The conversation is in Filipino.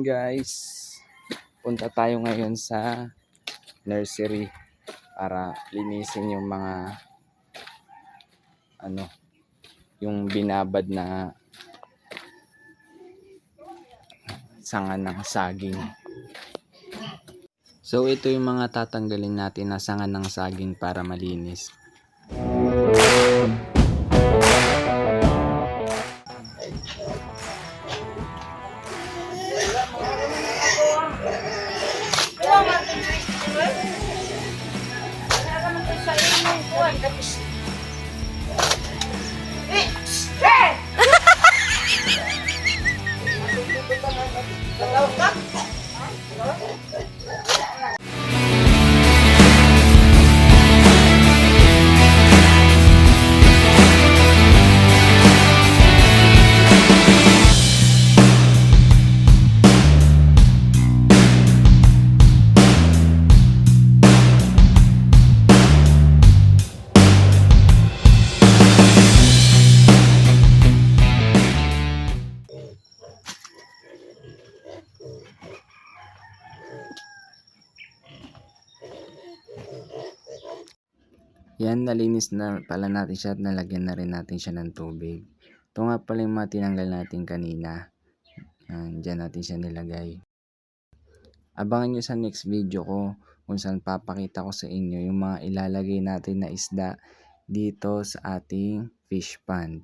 guys, punta tayo ngayon sa nursery para linisin yung mga yung binabad na sanga ng saging. So ito yung mga tatanggalin natin na sanga ng saging para malinis. Yan, nalinis na pala natin siya at nalagyan na rin natin siya ng tubig. Ito nga pala yung mga tinanggal natin kanina. Yan, dyan natin siya nilagay. Abangan nyo sa next video ko kung saan papakita ko sa inyo yung mga ilalagay natin na isda dito sa ating fish pond.